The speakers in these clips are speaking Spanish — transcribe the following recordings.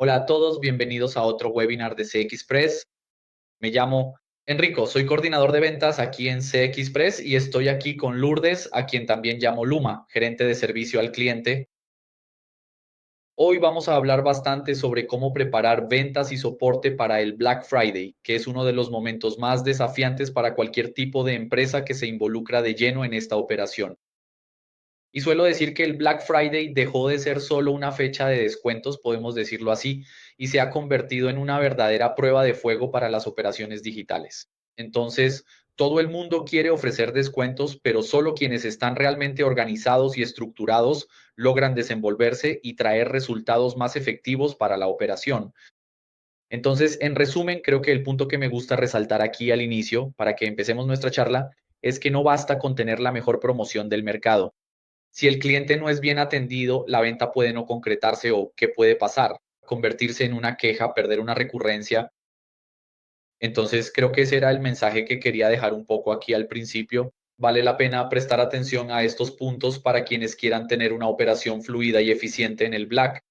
Hola a todos, bienvenidos a otro webinar de CXpress. Me llamo Enrico, soy coordinador de ventas aquí en CXpress y estoy aquí con Lourdes, a quien también llamo Luma, gerente de servicio al cliente. Hoy vamos a hablar bastante sobre cómo preparar ventas y soporte para el Black Friday, que es uno de los momentos más desafiantes para cualquier tipo de empresa que se involucra de lleno en esta operación. Y suelo decir que el Black Friday dejó de ser solo una fecha de descuentos, podemos decirlo así, y se ha convertido en una verdadera prueba de fuego para las operaciones digitales. Entonces, todo el mundo quiere ofrecer descuentos, pero solo quienes están realmente organizados y estructurados logran desenvolverse y traer resultados más efectivos para la operación. Entonces, en resumen, creo que el punto que me gusta resaltar aquí al inicio, para que empecemos nuestra charla, es que no basta con tener la mejor promoción del mercado. Si el cliente no es bien atendido, la venta puede no concretarse o ¿qué puede pasar? Convertirse en una queja, perder una recurrencia. Entonces, creo que ese era el mensaje que quería dejar un poco aquí al principio. Vale la pena prestar atención a estos puntos para quienes quieran tener una operación fluida y eficiente en el Black.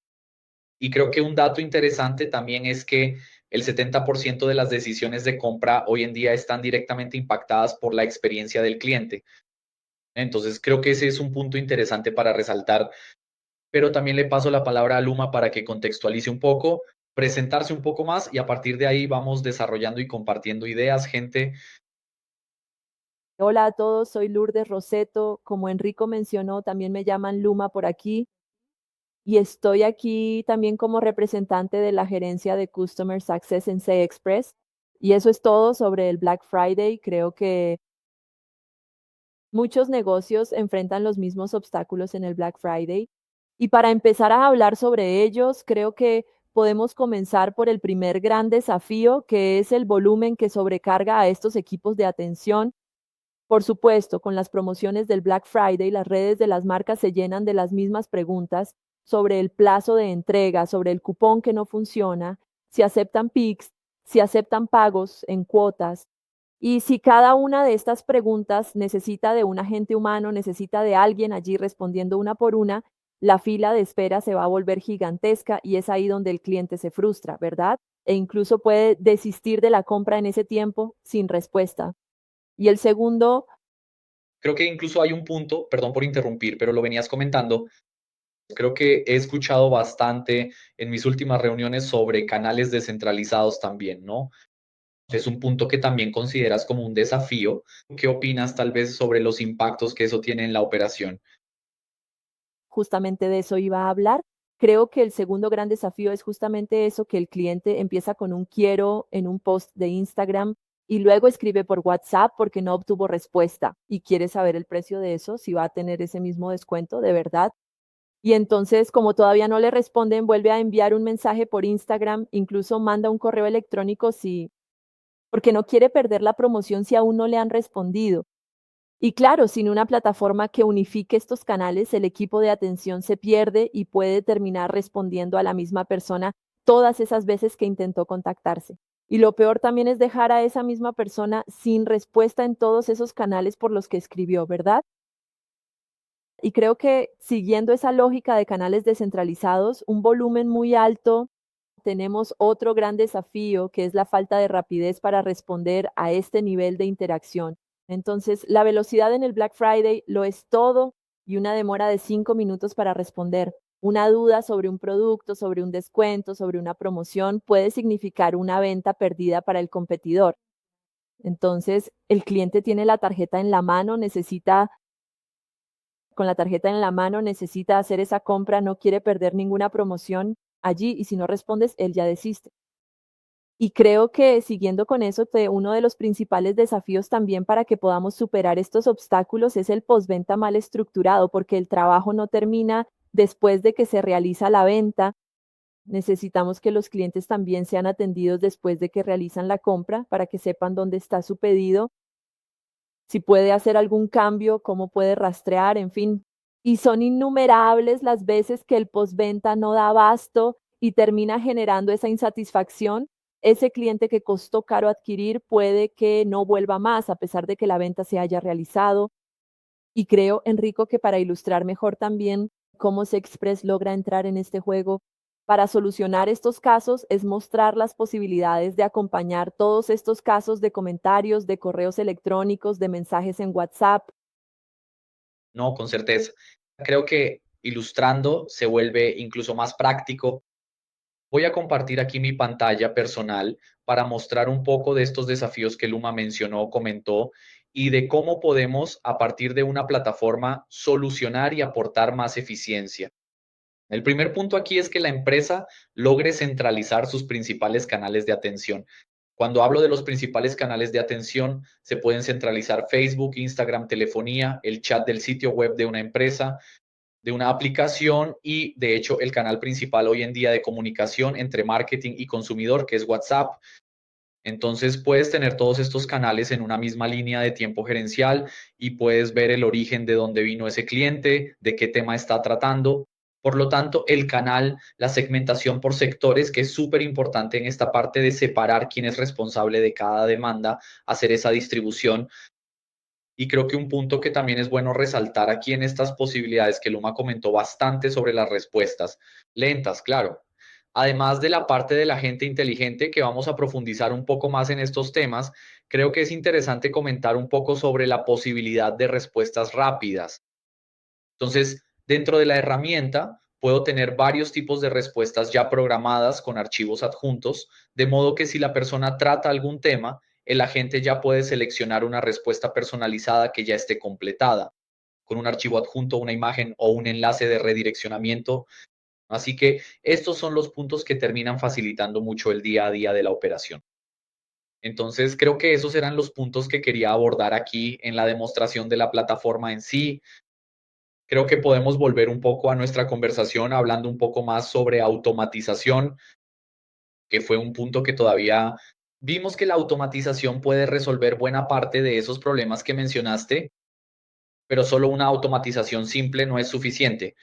Y creo que un dato interesante también es que el 70% de las decisiones de compra hoy en día están directamente impactadas por la experiencia del cliente. Entonces, creo que ese es un punto interesante para resaltar, pero también le paso la palabra a Luma para que contextualice un poco, presentarse un poco más y a partir de ahí vamos desarrollando y compartiendo ideas, gente. Hola a todos, soy Lourdes Roseto. Como Enrico mencionó, también me llaman Luma por aquí y estoy aquí también como representante de la gerencia de Customer Success en CXpress. Y eso es todo sobre el Black Friday. Creo que muchos negocios enfrentan los mismos obstáculos en el Black Friday. Y para empezar a hablar sobre ellos, creo que podemos comenzar por el primer gran desafío, que es el volumen que sobrecarga a estos equipos de atención. Por supuesto, con las promociones del Black Friday, las redes de las marcas se llenan de las mismas preguntas sobre el plazo de entrega, sobre el cupón que no funciona, si aceptan PIX, si aceptan pagos en cuotas. Y si cada una de estas preguntas necesita de un agente humano, necesita de alguien allí respondiendo una por una, la fila de espera se va a volver gigantesca y es ahí donde el cliente se frustra, ¿verdad? E incluso puede desistir de la compra en ese tiempo sin respuesta. Y el segundo, Creo que incluso hay un punto, perdón por interrumpir, pero lo venías comentando. Creo que he escuchado bastante en mis últimas reuniones sobre canales descentralizados también, ¿no? Es un punto que también consideras como un desafío. ¿Qué opinas tal vez sobre los impactos que eso tiene en la operación? justamente de eso iba a hablar. Creo que el segundo gran desafío es justamente eso, que el cliente empieza con un quiero en un post de Instagram y luego escribe por WhatsApp porque no obtuvo respuesta y quiere saber el precio de eso, si va a tener ese mismo descuento de verdad. Y entonces, como todavía no le responden, vuelve a enviar un mensaje por Instagram, incluso manda un correo electrónico si, porque no quiere perder la promoción si aún no le han respondido. Y claro, sin una plataforma que unifique estos canales, el equipo de atención se pierde y puede terminar respondiendo a la misma persona todas esas veces que intentó contactarse. Y lo peor también es dejar a esa misma persona sin respuesta en todos esos canales por los que escribió, ¿verdad? Y creo que siguiendo esa lógica de canales descentralizados, un volumen muy alto, tenemos otro gran desafío que es la falta de rapidez para responder a este nivel de interacción. Entonces, la velocidad en el Black Friday lo es todo y una demora de 5 minutos para responder. Una duda sobre un producto, sobre un descuento, sobre una promoción puede significar una venta perdida para el competidor. Entonces, el cliente tiene la tarjeta en la mano, necesita con la tarjeta en la mano, necesita hacer esa compra, no quiere perder ninguna promoción allí y si no respondes, él ya desiste. Y creo que siguiendo con eso, uno de los principales desafíos también para que podamos superar estos obstáculos es el postventa mal estructurado, porque el trabajo no termina después de que se realiza la venta. Necesitamos que los clientes también sean atendidos después de que realizan la compra para que sepan dónde está su pedido, si puede hacer algún cambio, cómo puede rastrear, en fin. Y son innumerables las veces que el postventa no da abasto y termina generando esa insatisfacción. Ese cliente que costó caro adquirir puede que no vuelva más a pesar de que la venta se haya realizado. Y creo, Enrico, que para ilustrar mejor también cómo Sexpress logra entrar en este juego, Para solucionar estos casos es mostrar las posibilidades de acompañar todos estos casos de comentarios, de correos electrónicos, de mensajes en WhatsApp. No, con certeza. Creo que ilustrando se vuelve incluso más práctico. Voy a compartir aquí mi pantalla personal para mostrar un poco de estos desafíos que Luma mencionó, comentó, y de cómo podemos, a partir de una plataforma, solucionar y aportar más eficiencia. El primer punto aquí es que la empresa logre centralizar sus principales canales de atención. Cuando hablo de los principales canales de atención, se pueden centralizar Facebook, Instagram, telefonía, el chat del sitio web de una empresa, de una aplicación y, de hecho, el canal principal hoy en día de comunicación entre marketing y consumidor, que es WhatsApp. Entonces puedes tener todos estos canales en una misma línea de tiempo gerencial y puedes ver el origen de dónde vino ese cliente, de qué tema está tratando. Por lo tanto, el canal, la segmentación por sectores, que es súper importante en esta parte de separar quién es responsable de cada demanda, hacer esa distribución. Y creo que un punto que también es bueno resaltar aquí en estas posibilidades, que Luma comentó bastante sobre las respuestas, lentas, claro. Además de la parte de la gente inteligente, que vamos a profundizar un poco más en estos temas, creo que es interesante comentar un poco sobre la posibilidad de respuestas rápidas. Entonces, dentro de la herramienta, puedo tener varios tipos de respuestas ya programadas con archivos adjuntos, de modo que si la persona trata algún tema, el agente ya puede seleccionar una respuesta personalizada que ya esté completada, con un archivo adjunto, una imagen o un enlace de redireccionamiento. Así que estos son los puntos que terminan facilitando mucho el día a día de la operación. Entonces, creo que esos eran los puntos que quería abordar aquí en la demostración de la plataforma en sí. Creo que podemos volver un poco a nuestra conversación hablando un poco más sobre automatización, que fue un punto que todavía vimos que la automatización puede resolver buena parte de esos problemas que mencionaste, pero solo una automatización simple no es suficiente.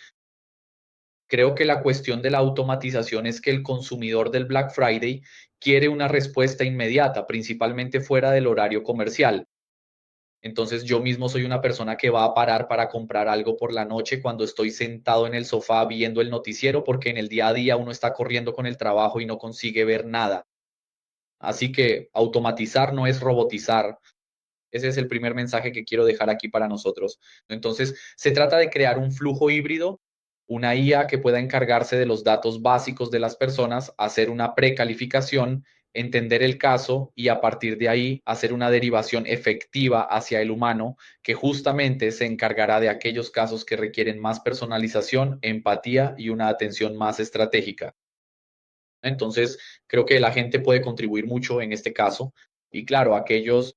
Creo que la cuestión de la automatización es que el consumidor del Black Friday quiere una respuesta inmediata, principalmente fuera del horario comercial. Entonces yo mismo soy una persona que va a parar para comprar algo por la noche cuando estoy sentado en el sofá viendo el noticiero, porque en el día a día uno está corriendo con el trabajo y no consigue ver nada. Así que automatizar no es robotizar. Ese es el primer mensaje que quiero dejar aquí para nosotros. Entonces, se trata de crear un flujo híbrido, una IA que pueda encargarse de los datos básicos de las personas, hacer una precalificación, entender el caso y a partir de ahí hacer una derivación efectiva hacia el humano que justamente se encargará de aquellos casos que requieren más personalización, empatía y una atención más estratégica. Entonces, creo que la gente puede contribuir mucho en este caso. Y claro, aquellos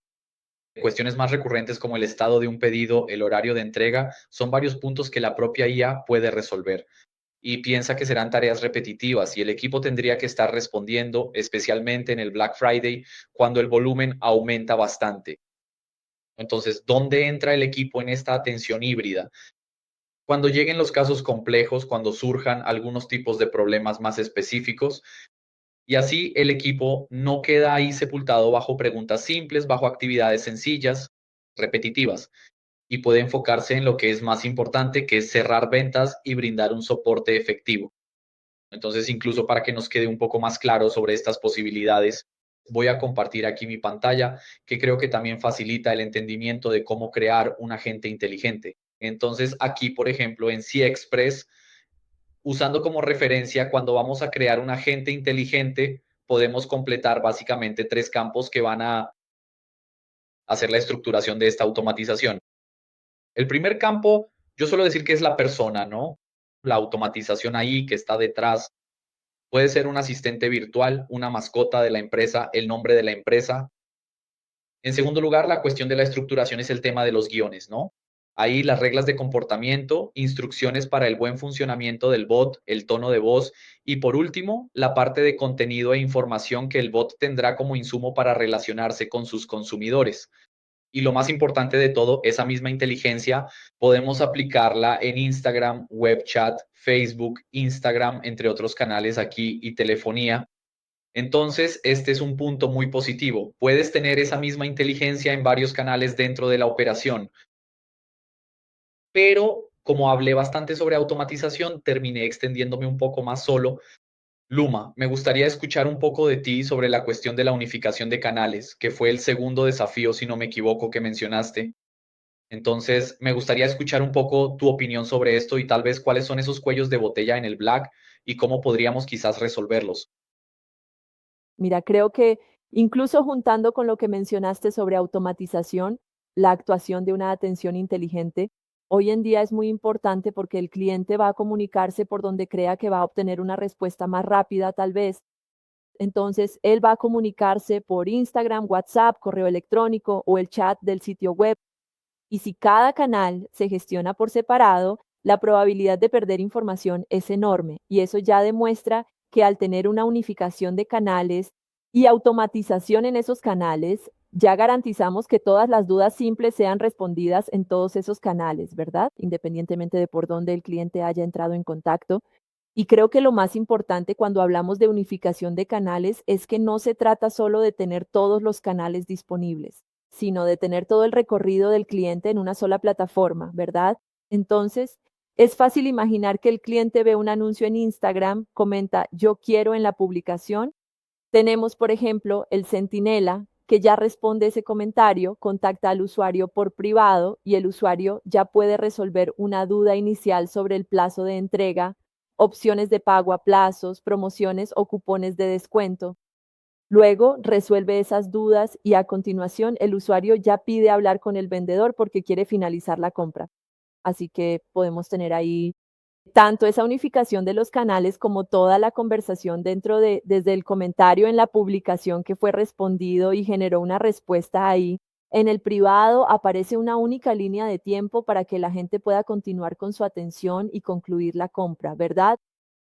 cuestiones más recurrentes como el estado de un pedido, el horario de entrega, son varios puntos que la propia IA puede resolver. Y piensa que serán tareas repetitivas y el equipo tendría que estar respondiendo, especialmente en el Black Friday, cuando el volumen aumenta bastante. Entonces, ¿dónde entra el equipo en esta atención híbrida? Cuando lleguen los casos complejos, cuando surjan algunos tipos de problemas más específicos, y así el equipo no queda ahí sepultado bajo preguntas simples, bajo actividades sencillas, repetitivas, y puede enfocarse en lo que es más importante, que es cerrar ventas y brindar un soporte efectivo. Entonces, incluso para que nos quede un poco más claro sobre estas posibilidades, voy a compartir aquí mi pantalla, que creo que también facilita el entendimiento de cómo crear un agente inteligente. Entonces, aquí, por ejemplo, en CXpress, usando como referencia, cuando vamos a crear un agente inteligente, podemos completar básicamente tres campos que van a hacer la estructuración de esta automatización. El primer campo, yo suelo decir que es la persona, ¿no? La automatización ahí que está detrás. Puede ser un asistente virtual, una mascota de la empresa, el nombre de la empresa. En segundo lugar, la cuestión de la estructuración es el tema de los guiones, ¿no? Ahí las reglas de comportamiento, instrucciones para el buen funcionamiento del bot, el tono de voz y por último, la parte de contenido e información que el bot tendrá como insumo para relacionarse con sus consumidores. Y lo más importante de todo, esa misma inteligencia podemos aplicarla en Instagram, web chat, Facebook, Instagram, entre otros canales aquí y telefonía. Entonces, este es un punto muy positivo. Puedes tener esa misma inteligencia en varios canales dentro de la operación, pero como hablé bastante sobre automatización, terminé extendiéndome un poco más solo Luma, me gustaría escuchar un poco de ti sobre la cuestión de la unificación de canales, que fue el segundo desafío, si no me equivoco, que mencionaste. Entonces, me gustaría escuchar un poco tu opinión sobre esto y tal vez cuáles son esos cuellos de botella en el Black y cómo podríamos quizás resolverlos. Mira, creo que incluso juntando con lo que mencionaste sobre automatización, la actuación de una atención inteligente, hoy en día es muy importante porque el cliente va a comunicarse por donde crea que va a obtener una respuesta más rápida, tal vez. Entonces, él va a comunicarse por Instagram, WhatsApp, correo electrónico o el chat del sitio web. Y si cada canal se gestiona por separado, la probabilidad de perder información es enorme. Y eso ya demuestra que al tener una unificación de canales y automatización en esos canales, ya garantizamos que todas las dudas simples sean respondidas en todos esos canales, ¿verdad? Independientemente de por dónde el cliente haya entrado en contacto. Y creo que lo más importante cuando hablamos de unificación de canales es que no se trata solo de tener todos los canales disponibles, sino de tener todo el recorrido del cliente en una sola plataforma, ¿verdad? Entonces, es fácil imaginar que el cliente ve un anuncio en Instagram, comenta yo quiero en la publicación. Tenemos, por ejemplo, el centinela que ya responde ese comentario, contacta al usuario por privado y el usuario ya puede resolver una duda inicial sobre el plazo de entrega, opciones de pago a plazos, promociones o cupones de descuento. Luego resuelve esas dudas y a continuación el usuario ya pide hablar con el vendedor porque quiere finalizar la compra. Así que podemos tener ahí tanto esa unificación de los canales como toda la conversación desde el comentario en la publicación que fue respondido y generó una respuesta ahí. En el privado aparece una única línea de tiempo para que la gente pueda continuar con su atención y concluir la compra, ¿verdad?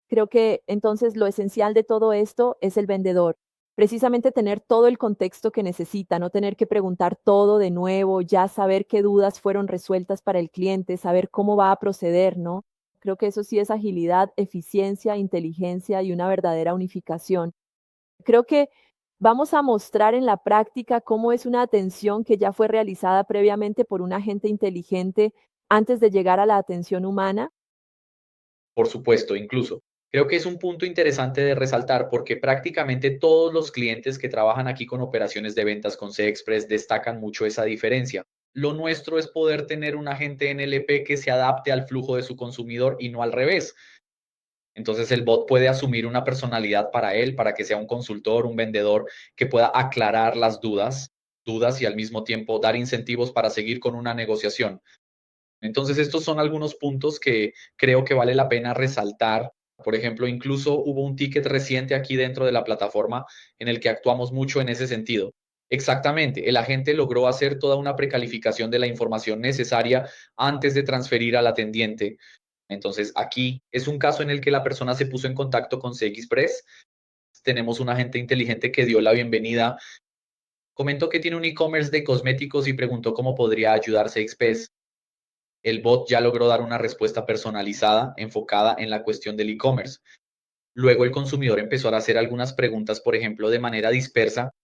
Creo que entonces lo esencial de todo esto es el vendedor. Precisamente tener todo el contexto que necesita, no tener que preguntar todo de nuevo, ya saber qué dudas fueron resueltas para el cliente, saber cómo va a proceder, ¿no? Creo que eso sí es agilidad, eficiencia, inteligencia y una verdadera unificación. Creo que vamos a mostrar en la práctica cómo es una atención que ya fue realizada previamente por un agente inteligente antes de llegar a la atención humana. Por supuesto, incluso. Creo que es un punto interesante de resaltar porque prácticamente todos los clientes que trabajan aquí con operaciones de ventas con CEXpress destacan mucho esa diferencia. Lo nuestro es poder tener un agente NLP que se adapte al flujo de su consumidor y no al revés. Entonces el bot puede asumir una personalidad para él, para que sea un consultor, un vendedor que pueda aclarar las dudas y al mismo tiempo dar incentivos para seguir con una negociación. Entonces, estos son algunos puntos que creo que vale la pena resaltar. Por ejemplo, incluso hubo un ticket reciente aquí dentro de la plataforma en el que actuamos mucho en ese sentido. Exactamente, el agente logró hacer toda una precalificación de la información necesaria antes de transferir al atendiente. Entonces, aquí es un caso en el que la persona se puso en contacto con CXpress. Tenemos un agente inteligente que dio la bienvenida. Comentó que tiene un e-commerce de cosméticos y preguntó cómo podría ayudar CXpress. El bot ya logró dar una respuesta personalizada, enfocada en la cuestión del e-commerce. Luego el consumidor empezó a hacer algunas preguntas, por ejemplo, de manera dispersa.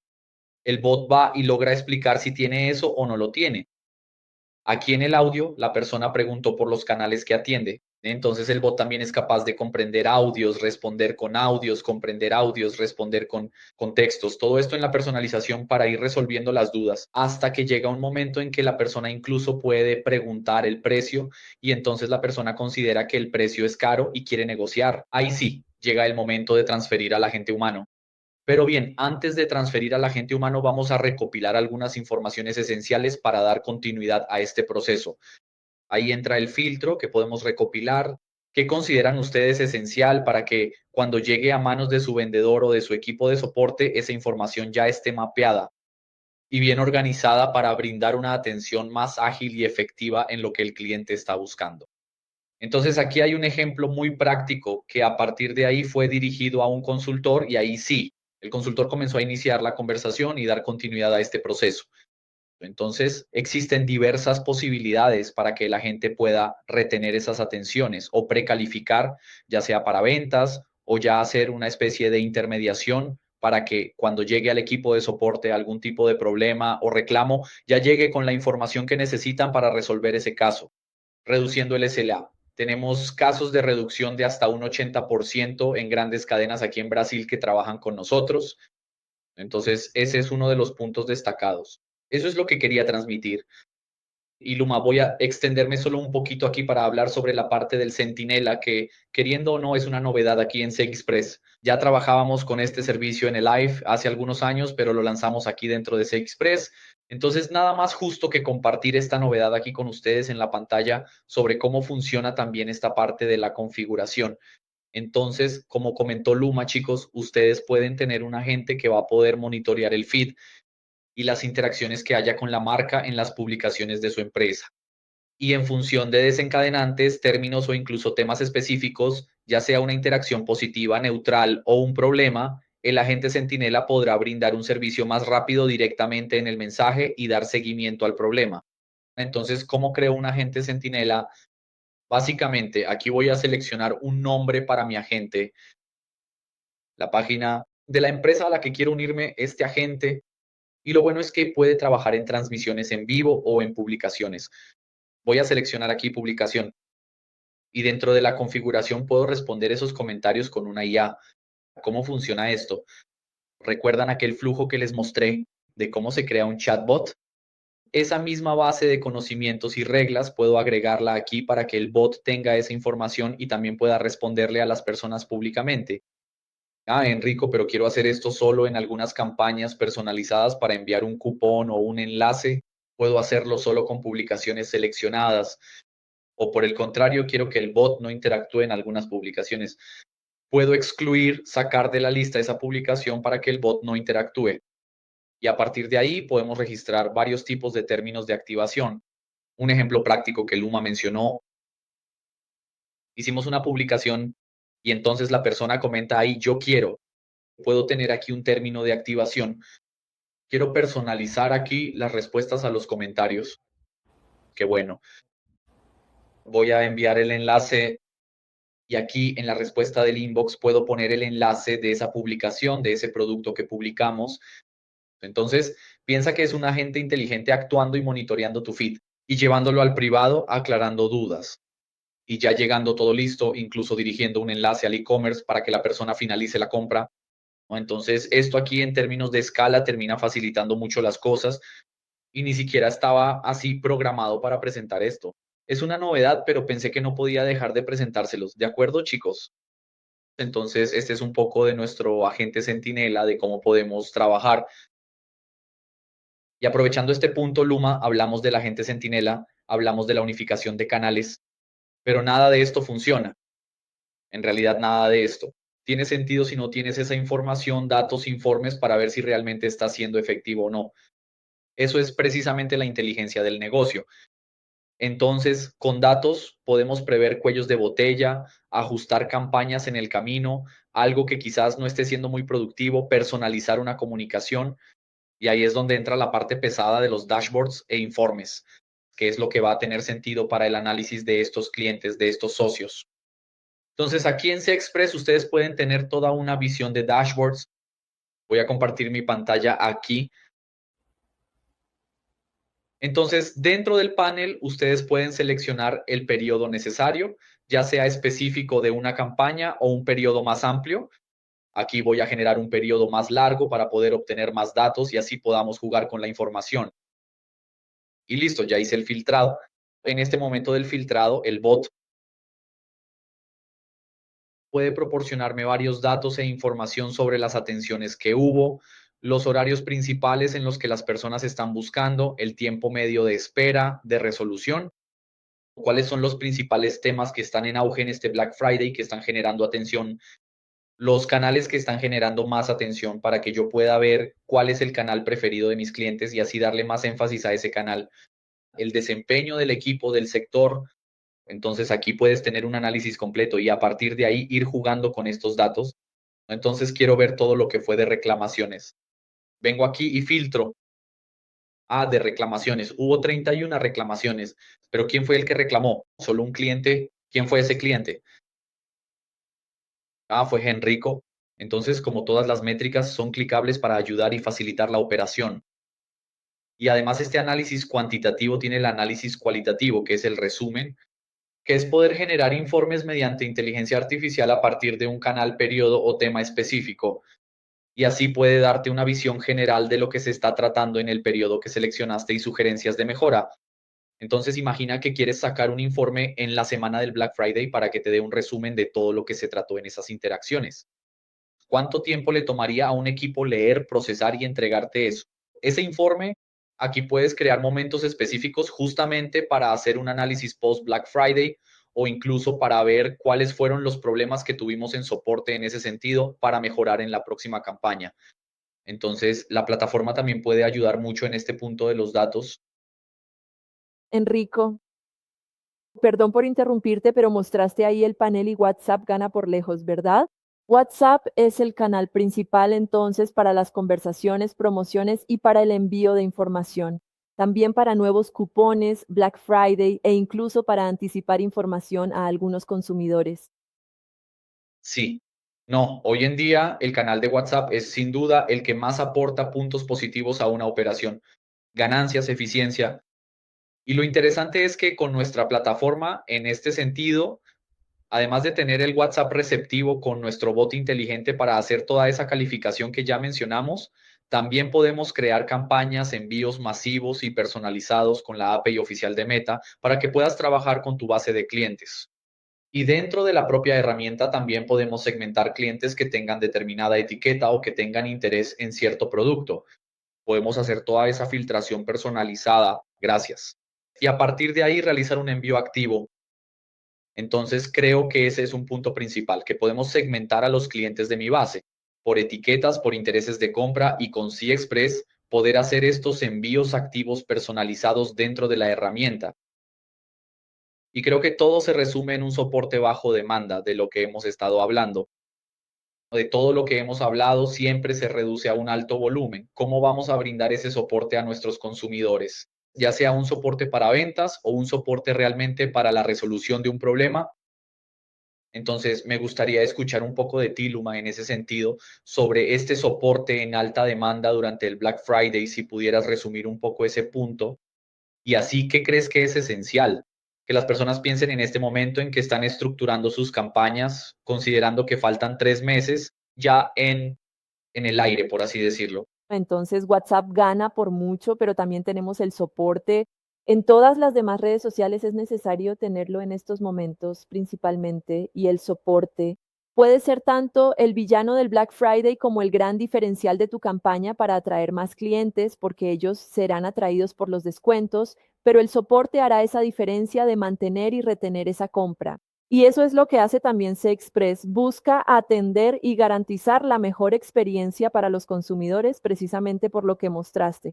El bot va y logra explicar si tiene eso o no lo tiene. Aquí en el audio, la persona preguntó por los canales que atiende. Entonces el bot también es capaz de comprender audios, responder con audios, comprender audios, responder con textos. Todo esto en la personalización para ir resolviendo las dudas hasta que llega un momento en que la persona incluso puede preguntar el precio y entonces la persona considera que el precio es caro y quiere negociar. Ahí sí, llega el momento de transferir al agente humano. Pero bien, antes de transferir al agente humano, vamos a recopilar algunas informaciones esenciales para dar continuidad a este proceso. Ahí entra el filtro que podemos recopilar. ¿Qué consideran ustedes esencial para que cuando llegue a manos de su vendedor o de su equipo de soporte, esa información ya esté mapeada y bien organizada para brindar una atención más ágil y efectiva en lo que el cliente está buscando? Entonces aquí hay un ejemplo muy práctico que a partir de ahí fue dirigido a un consultor y ahí sí, el consultor comenzó a iniciar la conversación y dar continuidad a este proceso. Entonces, existen diversas posibilidades para que la gente pueda retener esas atenciones o precalificar, ya sea para ventas o ya hacer una especie de intermediación para que cuando llegue al equipo de soporte algún tipo de problema o reclamo, ya llegue con la información que necesitan para resolver ese caso, reduciendo el SLA. Tenemos casos de reducción de hasta un 80% en grandes cadenas aquí en Brasil que trabajan con nosotros. Entonces, ese es uno de los puntos destacados. Eso es lo que quería transmitir. Y Luma, voy a extenderme solo un poquito aquí para hablar sobre la parte del Centinela, que queriendo o no es una novedad aquí en CXpress. Ya trabajábamos con este servicio en el Live hace algunos años, pero lo lanzamos aquí dentro de CXpress. Entonces, nada más justo que compartir esta novedad aquí con ustedes en la pantalla sobre cómo funciona también esta parte de la configuración. Entonces, como comentó Luma, chicos, ustedes pueden tener un agente que va a poder monitorear el feed y las interacciones que haya con la marca en las publicaciones de su empresa. Y en función de desencadenantes, términos o incluso temas específicos, ya sea una interacción positiva, neutral o un problema, el agente Centinela podrá brindar un servicio más rápido directamente en el mensaje y dar seguimiento al problema. Entonces, ¿cómo creo un agente Centinela? Básicamente, aquí voy a seleccionar un nombre para mi agente, la página de la empresa a la que quiero unirme, este agente. Y lo bueno es que puede trabajar en transmisiones en vivo o en publicaciones. Voy a seleccionar aquí publicación y dentro de la configuración puedo responder esos comentarios con una IA. ¿Cómo funciona esto? ¿Recuerdan aquel flujo que les mostré de cómo se crea un chatbot? Esa misma base de conocimientos y reglas puedo agregarla aquí para que el bot tenga esa información y también pueda responderle a las personas públicamente. Ah, Enrico, pero quiero hacer esto solo en algunas campañas personalizadas para enviar un cupón o un enlace. Puedo hacerlo solo con publicaciones seleccionadas. O por el contrario, quiero que el bot no interactúe en algunas publicaciones. Puedo excluir, sacar de la lista esa publicación para que el bot no interactúe. Y a partir de ahí podemos registrar varios tipos de términos de activación. Un ejemplo práctico que Luma mencionó, hicimos una publicación y entonces la persona comenta ahí, yo quiero, puedo tener aquí un término de activación. Quiero personalizar aquí las respuestas a los comentarios. Qué bueno. Voy a enviar el enlace y aquí en la respuesta del inbox puedo poner el enlace de esa publicación, de ese producto que publicamos. Entonces, piensa que es un agente inteligente actuando y monitoreando tu feed y llevándolo al privado, aclarando dudas. Y ya llegando todo listo, incluso dirigiendo un enlace al e-commerce para que la persona finalice la compra, ¿no? Entonces, esto aquí en términos de escala termina facilitando mucho las cosas y ni siquiera estaba así programado para presentar esto. Es una novedad, pero pensé que no podía dejar de presentárselos. ¿De acuerdo, chicos? Entonces, este es un poco de nuestro agente Centinela, de cómo podemos trabajar. Y aprovechando este punto, Luma, hablamos del agente Centinela, hablamos de la unificación de canales, pero nada de esto funciona. En realidad, nada de esto. Tiene sentido si no tienes esa información, datos, informes para ver si realmente está siendo efectivo o no. Eso es precisamente la inteligencia del negocio. Entonces, con datos podemos prever cuellos de botella, ajustar campañas en el camino, algo que quizás no esté siendo muy productivo, personalizar una comunicación, y ahí es donde entra la parte pesada de los dashboards e informes, que es lo que va a tener sentido para el análisis de estos clientes, de estos socios. Entonces, aquí en CXpress ustedes pueden tener toda una visión de dashboards. Voy a compartir mi pantalla aquí. Entonces, dentro del panel, ustedes pueden seleccionar el periodo necesario, ya sea específico de una campaña o un periodo más amplio. Aquí voy a generar un periodo más largo para poder obtener más datos y así podamos jugar con la información. Y listo, ya hice el filtrado. En este momento del filtrado, el bot puede proporcionarme varios datos e información sobre las atenciones que hubo, los horarios principales en los que las personas están buscando, el tiempo medio de espera, de resolución, cuáles son los principales temas que están en auge en este Black Friday que están generando atención, los canales que están generando más atención para que yo pueda ver cuál es el canal preferido de mis clientes y así darle más énfasis a ese canal, el desempeño del equipo, del sector. Entonces aquí puedes tener un análisis completo y a partir de ahí ir jugando con estos datos. Entonces quiero ver todo lo que fue de reclamaciones. Vengo aquí y filtro. Ah, de reclamaciones. Hubo 31 reclamaciones, pero ¿quién fue el que reclamó? Solo un cliente. ¿Quién fue ese cliente? Ah, fue Henrico. Entonces, como todas las métricas, son clicables para ayudar y facilitar la operación. Y además este análisis cuantitativo tiene el análisis cualitativo, que es el resumen que es poder generar informes mediante inteligencia artificial a partir de un canal, periodo o tema específico. Y así puede darte una visión general de lo que se está tratando en el periodo que seleccionaste y sugerencias de mejora. Entonces, imagina que quieres sacar un informe en la semana del Black Friday para que te dé un resumen de todo lo que se trató en esas interacciones. ¿Cuánto tiempo le tomaría a un equipo leer, procesar y entregarte eso? Ese informe, aquí puedes crear momentos específicos justamente para hacer un análisis post Black Friday o incluso para ver cuáles fueron los problemas que tuvimos en soporte en ese sentido para mejorar en la próxima campaña. Entonces, la plataforma también puede ayudar mucho en este punto de los datos. Enrico, perdón por interrumpirte, pero mostraste ahí el panel y WhatsApp gana por lejos, ¿verdad? WhatsApp es el canal principal entonces para las conversaciones, promociones y para el envío de información. También para nuevos cupones, Black Friday e incluso para anticipar información a algunos consumidores. Sí, no, hoy en día el canal de WhatsApp es sin duda el que más aporta puntos positivos a una operación, ganancias, eficiencia. Y lo interesante es que con nuestra plataforma, en este sentido, además de tener el WhatsApp receptivo con nuestro bot inteligente para hacer toda esa calificación que ya mencionamos, también podemos crear campañas, envíos masivos y personalizados con la API oficial de Meta para que puedas trabajar con tu base de clientes. Y dentro de la propia herramienta también podemos segmentar clientes que tengan determinada etiqueta o que tengan interés en cierto producto. Podemos hacer toda esa filtración personalizada. Gracias. Y a partir de ahí realizar un envío activo. Entonces creo que ese es un punto principal, que podemos segmentar a los clientes de mi base por etiquetas, por intereses de compra y con CXpress poder hacer estos envíos activos personalizados dentro de la herramienta. Y creo que todo se resume en un soporte bajo demanda de lo que hemos estado hablando. De todo lo que hemos hablado siempre se reduce a un alto volumen. ¿Cómo vamos a brindar ese soporte a nuestros consumidores? Ya sea un soporte para ventas o un soporte realmente para la resolución de un problema. Entonces, me gustaría escuchar un poco de ti, Luma, en ese sentido, sobre este soporte en alta demanda durante el Black Friday, si pudieras resumir un poco ese punto. Y así, ¿qué crees que es esencial? Que las personas piensen en este momento en que están estructurando sus campañas, considerando que faltan 3 meses ya en el aire, por así decirlo. Entonces WhatsApp gana por mucho, pero también tenemos el soporte. En todas las demás redes sociales es necesario tenerlo en estos momentos principalmente y el soporte puede ser tanto el villano del Black Friday como el gran diferencial de tu campaña para atraer más clientes porque ellos serán atraídos por los descuentos, pero el soporte hará esa diferencia de mantener y retener esa compra. Y eso es lo que hace también CEXpress. Busca atender y garantizar la mejor experiencia para los consumidores, precisamente por lo que mostraste.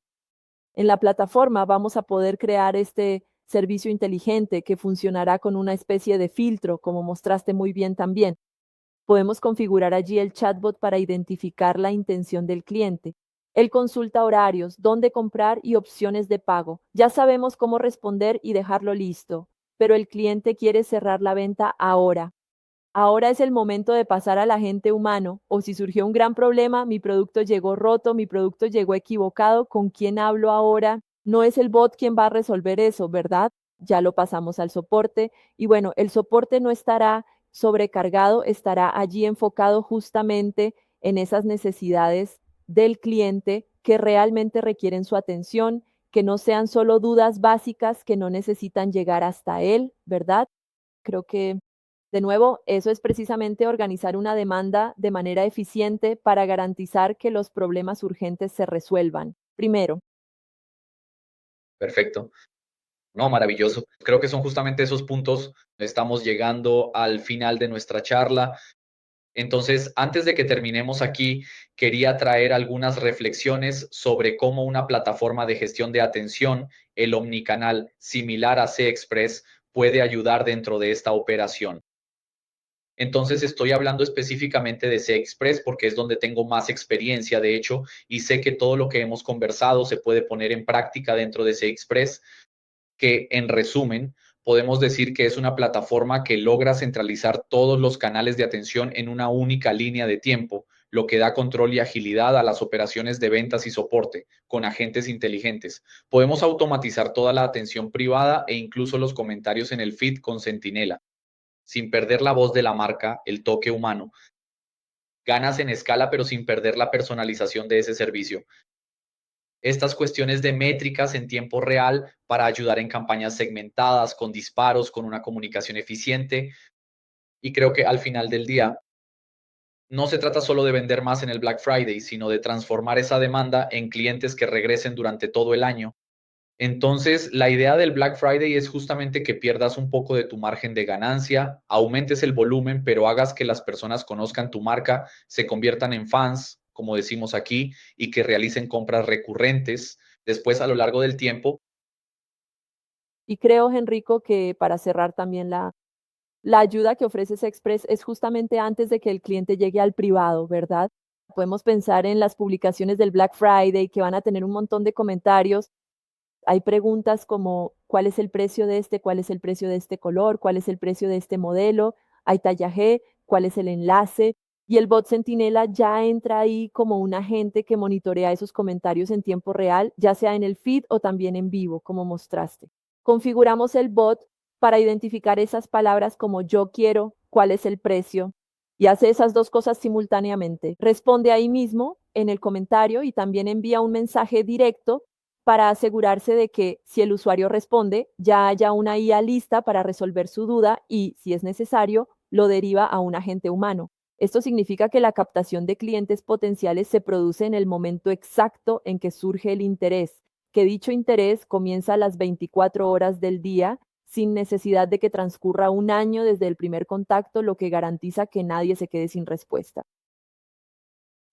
En la plataforma vamos a poder crear este servicio inteligente que funcionará con una especie de filtro, como mostraste muy bien también. Podemos configurar allí el chatbot para identificar la intención del cliente. Él consulta horarios, dónde comprar y opciones de pago. Ya sabemos cómo responder y dejarlo listo, pero el cliente quiere cerrar la venta ahora. Ahora es el momento de pasar al agente humano, o si surgió un gran problema, mi producto llegó roto, mi producto llegó equivocado, ¿con quién hablo ahora? No es el bot quien va a resolver eso, ¿verdad? Ya lo pasamos al soporte y bueno, el soporte no estará sobrecargado, estará allí enfocado justamente en esas necesidades del cliente que realmente requieren su atención, que no sean solo dudas básicas que no necesitan llegar hasta él, ¿verdad? Creo que, de nuevo, eso es precisamente organizar una demanda de manera eficiente para garantizar que los problemas urgentes se resuelvan. Primero, Perfecto. No, maravilloso. Creo que son justamente esos puntos. Estamos llegando al final de nuestra charla. Entonces, antes de que terminemos aquí, quería traer algunas reflexiones sobre cómo una plataforma de gestión de atención, el omnicanal, similar a CEXpress, puede ayudar dentro de esta operación. Entonces, estoy hablando específicamente de CEXpress porque es donde tengo más experiencia, de hecho, y sé que todo lo que hemos conversado se puede poner en práctica dentro de CEXpress, que en resumen, podemos decir que es una plataforma que logra centralizar todos los canales de atención en una única línea de tiempo, lo que da control y agilidad a las operaciones de ventas y soporte con agentes inteligentes. Podemos automatizar toda la atención privada e incluso los comentarios en el feed con Centinela, sin perder la voz de la marca, el toque humano. Ganas en escala, pero sin perder la personalización de ese servicio. Estas cuestiones de métricas en tiempo real para ayudar en campañas segmentadas, con disparos, con una comunicación eficiente. Y creo que al final del día no se trata solo de vender más en el Black Friday, sino de transformar esa demanda en clientes que regresen durante todo el año. Entonces, la idea del Black Friday es justamente que pierdas un poco de tu margen de ganancia, aumentes el volumen, pero hagas que las personas conozcan tu marca, se conviertan en fans, como decimos aquí, y que realicen compras recurrentes después a lo largo del tiempo. Y creo, Enrico, que para cerrar también la ayuda que ofrece Sexpress es justamente antes de que el cliente llegue al privado, ¿verdad? Podemos pensar en las publicaciones del Black Friday que van a tener un montón de comentarios. Hay preguntas como ¿cuál es el precio de este? ¿Cuál es el precio de este color? ¿Cuál es el precio de este modelo? Hay talla G, ¿cuál es el enlace? Y el bot Centinela ya entra ahí como un agente que monitorea esos comentarios en tiempo real, ya sea en el feed o también en vivo, como mostraste. Configuramos el bot para identificar esas palabras como yo quiero, cuál es el precio, y hace esas dos cosas simultáneamente. Responde ahí mismo en el comentario y también envía un mensaje directo para asegurarse de que si el usuario responde, ya haya una IA lista para resolver su duda y, si es necesario, lo deriva a un agente humano. Esto significa que la captación de clientes potenciales se produce en el momento exacto en que surge el interés, que dicho interés comienza a las 24 horas del día sin necesidad de que transcurra un año desde el primer contacto, lo que garantiza que nadie se quede sin respuesta.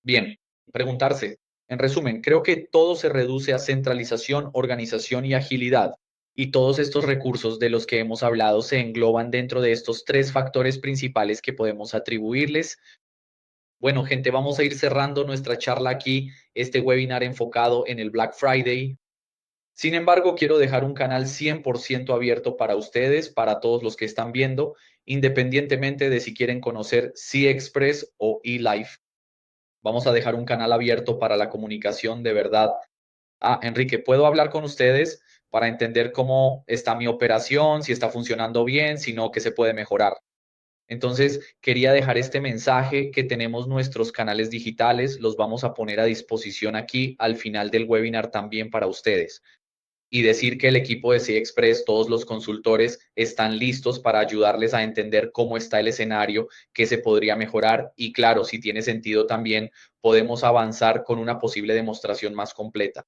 Bien, preguntarse. En resumen, creo que todo se reduce a centralización, organización y agilidad. Y todos estos recursos de los que hemos hablado se engloban dentro de estos tres factores principales que podemos atribuirles. Bueno, gente, vamos a ir cerrando nuestra charla aquí, este webinar enfocado en el Black Friday. Sin embargo, quiero dejar un canal 100% abierto para ustedes, para todos los que están viendo, independientemente de si quieren conocer CXpress o eLife. Vamos a dejar un canal abierto para la comunicación de verdad. Enrique, ¿puedo hablar con ustedes para entender cómo está mi operación, si está funcionando bien, si no, qué se puede mejorar? Entonces, quería dejar este mensaje que tenemos nuestros canales digitales, los vamos a poner a disposición aquí al final del webinar también para ustedes. Y decir que el equipo de CXpress, todos los consultores, están listos para ayudarles a entender cómo está el escenario, qué se podría mejorar y claro, si tiene sentido también, podemos avanzar con una posible demostración más completa.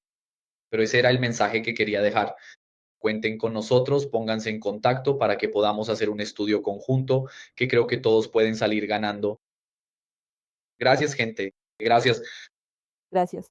Pero ese era el mensaje que quería dejar. Cuenten con nosotros, pónganse en contacto para que podamos hacer un estudio conjunto que creo que todos pueden salir ganando. Gracias, gente. Gracias. Gracias.